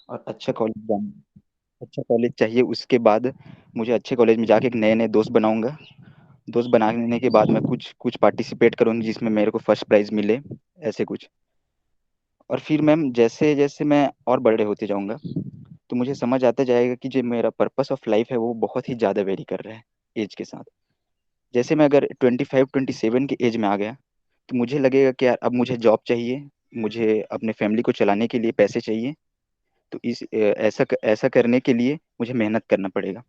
और अच्छा कॉलेज चाहिए। उसके बाद मुझे अच्छे कॉलेज में जाके एक नए नए दोस्त बनाऊंगा। दोस्त बनाने के बाद मैं कुछ कुछ पार्टिसिपेट करूंगी जिसमें मेरे को फर्स्ट प्राइज मिले, ऐसे कुछ। और फिर मैम जैसे जैसे मैं और बड़े होते जाऊंगा तो मुझे समझ आता जाएगा कि जो मेरा पर्पस ऑफ लाइफ है वो बहुत ही ज़्यादा वेरी कर रहा है एज के साथ। जैसे मैं अगर 25-27 के एज में आ गया तो मुझे लगेगा कि यार अब मुझे जॉब चाहिए, मुझे अपने फैमिली को चलाने के लिए पैसे चाहिए। तो ऐसा करने के लिए मुझे मेहनत करना पड़ेगा।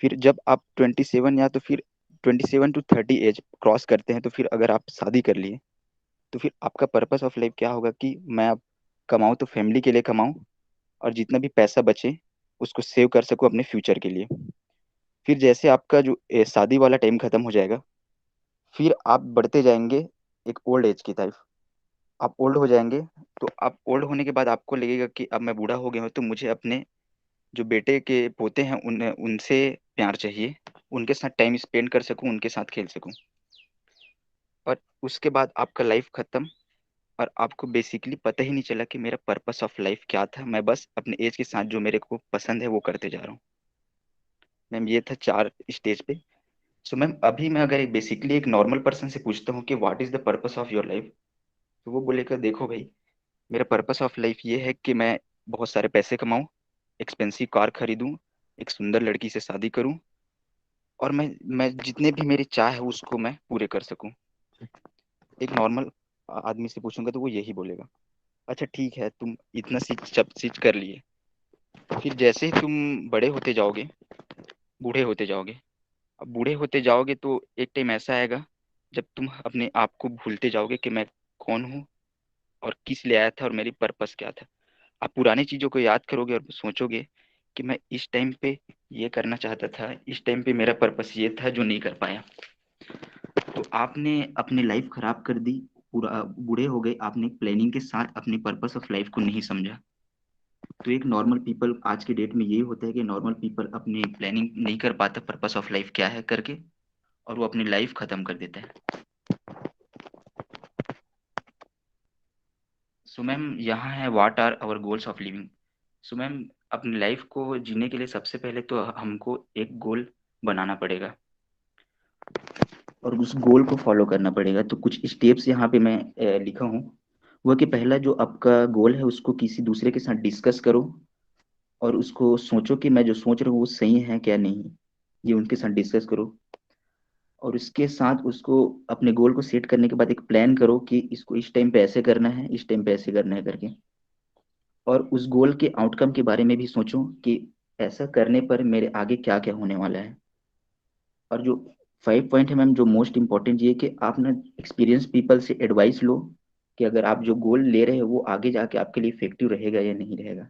फिर जब आप 27 या तो फिर 27 to 30 एज क्रॉस करते हैं तो फिर अगर आप शादी कर लिए तो फिर आपका पर्पस ऑफ लाइफ क्या होगा कि मैं अब कमाऊँ तो फैमिली के लिए कमाऊँ, और जितना भी पैसा बचे उसको सेव कर सकूँ अपने फ्यूचर के लिए। फिर जैसे आपका जो शादी वाला टाइम खत्म हो जाएगा, फिर आप बढ़ते जाएंगे एक ओल्ड एज की तरफ। आप ओल्ड हो जाएंगे तो आप ओल्ड होने के बाद आपको लगेगा कि अब मैं बूढ़ा हो गया हूँ तो मुझे अपने जो बेटे के पोते हैं उनसे प्यार चाहिए, उनके साथ टाइम स्पेंड कर सकूं, उनके साथ खेल सकूं। और उसके बाद आपका लाइफ खत्म, और आपको बेसिकली पता ही नहीं चला कि मेरा पर्पस ऑफ लाइफ क्या था। मैं बस अपने एज के साथ जो मेरे को पसंद है वो करते जा रहा हूँ। मैम ये था 4 स्टेज पे। सो मैम अभी मैं अगर एक बेसिकली एक नॉर्मल पर्सन से पूछता हूँ कि what is the purpose of your life, तो वो बोलेगा देखो भाई, मेरा पर्पस ऑफ लाइफ ये है कि मैं बहुत सारे पैसे कमाऊं, एक्सपेंसिव कार खरीदूं, एक सुंदर लड़की से शादी करूं, और मैं जितने भी मेरी चाह है उसको मैं पूरे कर सकूं। एक नॉर्मल आदमी से पूछूंगा तो वो यही बोलेगा। अच्छा ठीक है, तुम इतना सीख कर लिए। फिर जैसे ही तुम बड़े होते जाओगे, बूढ़े होते जाओगे, अब बूढ़े होते जाओगे तो एक टाइम ऐसा आएगा जब तुम अपने आप को भूलते जाओगे कि मैं कौन हूँ और किस लिए आया था और मेरी पर्पस क्या था। आप पुरानी चीजों को याद करोगे और सोचोगे कि मैं इस टाइम पे ये करना चाहता था, इस टाइम पे मेरा पर्पस ये था जो नहीं कर पाया। तो आपने अपनी लाइफ खराब कर दी, पूरा बूढ़े हो गए, आपने प्लानिंग के साथ अपनी पर्पस ऑफ लाइफ को नहीं समझा। तो एक नॉर्मल पीपल आज के डेट में यही होता है कि नॉर्मल पीपल अपनी प्लानिंग नहीं कर पाता पर्पस ऑफ लाइफ क्या है करके, और वो अपनी लाइफ खत्म कर देता है। सो मैम यहाँ है what are our goals of living. So ma'am अपनी लाइफ को जीने के लिए सबसे पहले तो हमको एक गोल बनाना पड़ेगा और उस गोल को फॉलो करना पड़ेगा। तो कुछ स्टेप्स यहाँ पे मैं लिखा हूँ। वह कि पहला जो आपका गोल है उसको किसी दूसरे के साथ डिस्कस करो, और उसको सोचो कि मैं जो सोच रहा हूँ वो सही है क्या नहीं, ये उनके साथ डिस्कस करो। और उसके साथ उसको अपने गोल को सेट करने के बाद एक प्लान करो कि इसको इस टाइम पे ऐसे करना है, इस टाइम पे ऐसे करना है करके। और उस गोल के आउटकम के बारे में भी सोचो कि ऐसा करने पर मेरे आगे क्या क्या होने वाला है। और जो 5 पॉइंट है मैम, जो मोस्ट इम्पोर्टेंट ये कि आप ना एक्सपीरियंस पीपल से एडवाइस लो कि अगर आप जो गोल ले रहे हो वो आगे जाके आपके लिए इफेक्टिव रहेगा या नहीं रहेगा।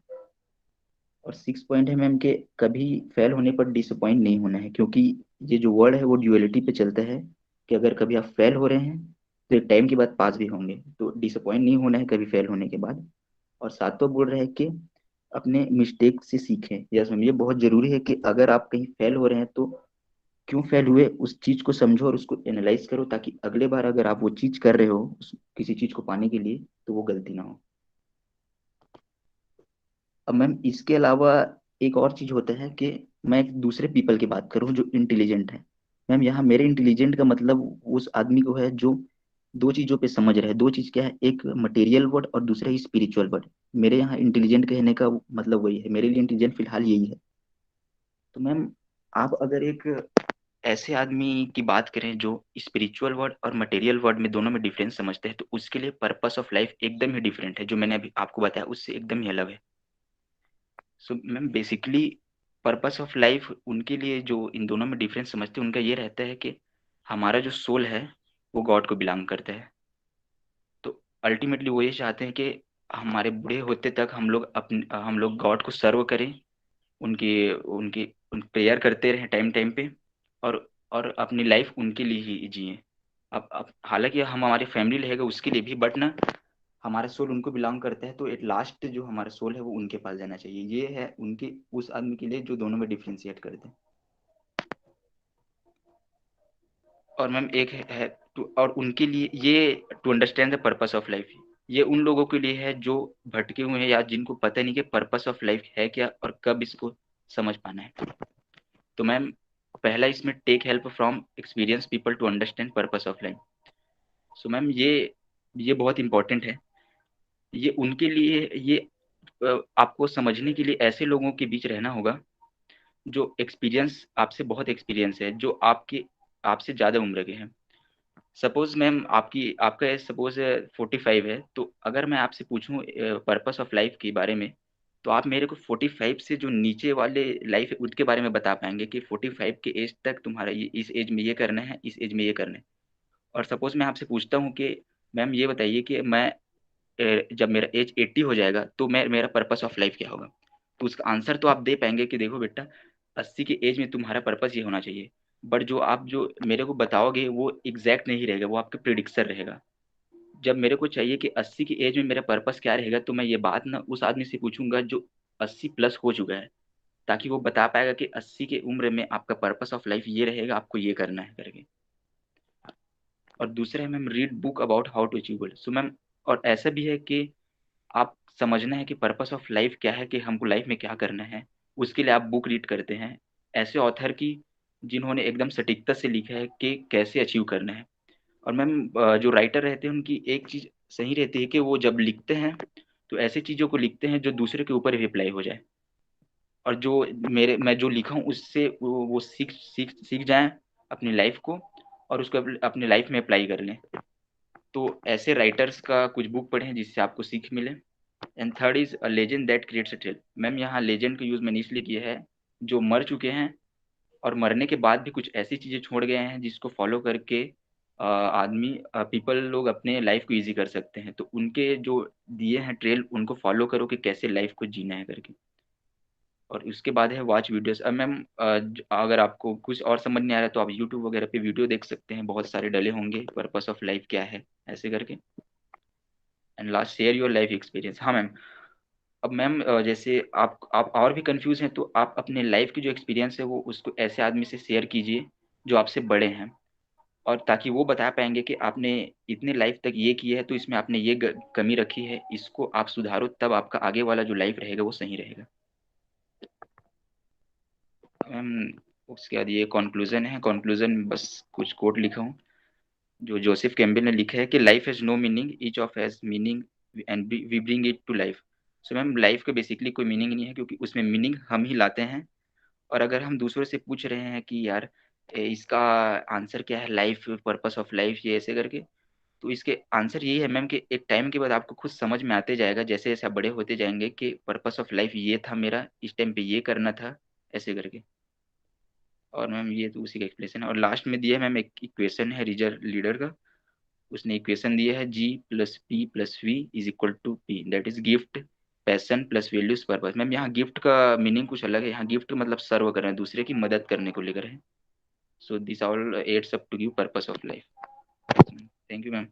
और 6 पॉइंट है मैम कि कभी फेल होने पर डिसअपॉइंट नहीं होना है, क्योंकि ये जो वर्ड है वो ड्यूअलिटी पे चलता है कि अगर कभी आप फेल हो रहे हैं तो एक टाइम के बाद पास भी होंगे, तो डिसअपॉइंट नहीं होना है कभी फेल होने के बाद। और सातों बोल रहे हैं कि अपने मिस्टेक से सीखें। यस मैम, ये बहुत जरूरी है कि अगर आप कहीं फेल हो रहे हैं तो क्यों फेल हुए उस चीज को समझो और उसको एनालाइज करो, ताकि अगले बार अगर आप वो चीज कर रहे हो किसी चीज को पाने के लिए तो वो गलती ना हो। अब मैम इसके अलावा एक और चीज होता है कि मैं एक दूसरे पीपल की बात करूं जो इंटेलिजेंट है। मैम यहाँ मेरे इंटेलिजेंट का मतलब उस आदमी को है जो दो चीजों पे समझ रहे हैं। दो चीज क्या है, एक मटेरियल वर्ड और दूसरा ही स्पिरिचुअल वर्ड। मेरे यहाँ इंटेलिजेंट कहने का मतलब वही है, मेरे लिए इंटेलिजेंट फिलहाल यही है। तो मैम आप अगर एक ऐसे आदमी की बात करें जो स्पिरिचुअल वर्ड और मटेरियल वर्ड में दोनों में डिफरेंस समझते हैं तो उसके लिए पर्पस ऑफ लाइफ एकदम ही डिफरेंट है। जो मैंने अभी आपको बताया उससे एकदम ही अलग है। So ma'am basically purpose of life उनके लिए जो इन दोनों में डिफरेंस समझते हैं उनका ये रहता है कि हमारा जो सोल है वो गॉड को बिलोंग करता है। तो अल्टीमेटली वो ये चाहते हैं कि हमारे बूढ़े होते तक हम लोग गॉड को सर्व करें, उनकी उनकी उन प्रेयर करते रहें टाइम टाइम पे, और अपनी लाइफ उनके लिए ही जिए। अब हालांकि हम हमारी फैमिली रहेगा उसके लिए भी, बट ना हमारा सोल उनको बिलोंग करता है तो एट लास्ट जो हमारा सोल है वो उनके पास जाना चाहिए। ये है उनके उस आदमी के लिए जो दोनों में डिफ्रेंशिएट करते हैं। और मैम एक है और उनके लिए ये to understand the purpose of life, ये उन लोगों के लिए है जो भटके हुए हैं या जिनको पता नहीं कि पर्पस ऑफ लाइफ है क्या और कब इसको समझ पाना है। तो मैम पहला इसमें take help from experience people to understand purpose of life. So ma'am ये बहुत इंपॉर्टेंट है। ये उनके लिए ये आपको समझने के लिए ऐसे लोगों के बीच रहना होगा जो एक्सपीरियंस आपसे बहुत एक्सपीरियंस है, जो आपके आपसे ज़्यादा उम्र के हैं। सपोज मैम आपका एज सपोज 45 है, तो अगर मैं आपसे पूछूं पर्पस ऑफ लाइफ के बारे में, तो आप मेरे को 45 से जो नीचे वाले लाइफ है उसके बारे में बता पाएंगे कि 45 के एज तक तुम्हारा ये इस एज में ये करना है, इस एज में ये करना है। और सपोज मैं आपसे पूछता हूँ कि मैम ये बताइए कि मैं जब मेरा एज 80 हो जाएगा तो मेरा पर्पस ऑफ लाइफ क्या होगा। तो उसका आंसर तो आप दे पाएंगे कि देखो बेटा, 80 के एज में तुम्हारा पर्पस ये होना चाहिए। बट जो मेरे को बताओगे वो एग्जैक्ट नहीं रहेगा, वो आपका प्रिडिक्शन रहेगा। जब मेरे को चाहिए कि 80 की एज में मेरा पर्पस क्या रहेगा, तो मैं ये बात ना उस आदमी से पूछूंगा जो 80 प्लस हो चुका है, ताकि वो बता पाएगा कि 80 के उम्र में आपका पर्पस ऑफ लाइफ ये रहेगा, आपको ये करना है करके। और दूसरा है ma'am read book about how to achieve goal. So ma'am और ऐसा भी है कि आप समझना है कि पर्पस ऑफ लाइफ क्या है, कि हमको लाइफ में क्या करना है, उसके लिए आप बुक रीड करते हैं ऐसे ऑथर की जिन्होंने एकदम सटीकता से लिखा है कि कैसे अचीव करना है। और मैम जो राइटर रहते हैं उनकी एक चीज सही रहती है कि वो जब लिखते हैं तो ऐसी चीजों को लिखते हैं जो दूसरे के ऊपर रिप्लाई हो जाए, और जो मैं जो लिखा हूँ उससे वो सीख सीख सीख जाएं अपनी लाइफ को, और उसको अपनी लाइफ में अप्लाई कर लें। तो ऐसे राइटर्स का कुछ बुक पढ़ें जिससे आपको सीख मिले। And third is a legend that creates a trail. Ma'am यहाँ लेजेंड का यूज मैंने इसलिए किया है जो मर चुके हैं और मरने के बाद भी कुछ ऐसी चीजें छोड़ गए हैं जिसको फॉलो करके आदमी पीपल लोग अपने लाइफ को इजी कर सकते हैं। तो उनके जो दिए हैं ट्रेल उनको फॉलो करो कि कैसे लाइफ को जीना है करके। और उसके बाद है वॉच वीडियोस। अब मैम अगर आपको कुछ और समझ नहीं आ रहा है तो आप यूट्यूब वगैरह पे वीडियो देख सकते हैं, बहुत सारे डले होंगे पर्पस ऑफ लाइफ क्या है ऐसे करके। And last share your life experience. हाँ मैम। अब मैम जैसे आप और भी कंफ्यूज हैं तो आप अपने लाइफ की जो एक्सपीरियंस है वो उसको ऐसे आदमी से शेयर कीजिए जो आपसे बड़े हैं, और ताकि वो बता पाएंगे कि आपने इतने लाइफ तक ये किया है तो इसमें आपने ये कमी रखी है, इसको आप सुधारो, तब आपका आगे वाला जो लाइफ रहेगा वो सही रहेगा। मैम उसके बाद ये कंक्लूजन है। कंक्लूजन में बस कुछ कोट लिखा हूँ जो जोसेफ कैम्बल ने लिखा है कि life has no meaning, each of has meaning and we bring it to life. So ma'am life का बेसिकली कोई मीनिंग नहीं है, क्योंकि उसमें मीनिंग हम ही लाते हैं। और अगर हम दूसरों से पूछ रहे हैं कि यार इसका आंसर क्या है, लाइफ पर्पस ऑफ लाइफ ये ऐसे करके, तो इसके आंसर यही है मैम कि एक टाइम के बाद आपको खुद समझ में आते जाएगा जैसे जैसे आप बड़े होते जाएंगे कि पर्पस ऑफ लाइफ ये था मेरा, इस टाइम पे ये करना था ऐसे करके। और मैम ये तो उसी का एक्सप्लेनेशन है। और लास्ट में दिया है मैम एक इक्वेशन है रीजर लीडर का। उसने इक्वेशन दिया है G+P+V=P, that is gift, passion plus values purpose. Ma'am यहाँ गिफ्ट का मीनिंग कुछ अलग है, यहाँ गिफ्ट मतलब सर्व कर रहे हैं, दूसरे की मदद करने को लेकर है। So this all adds up to give purpose of life. Thank you ma'am.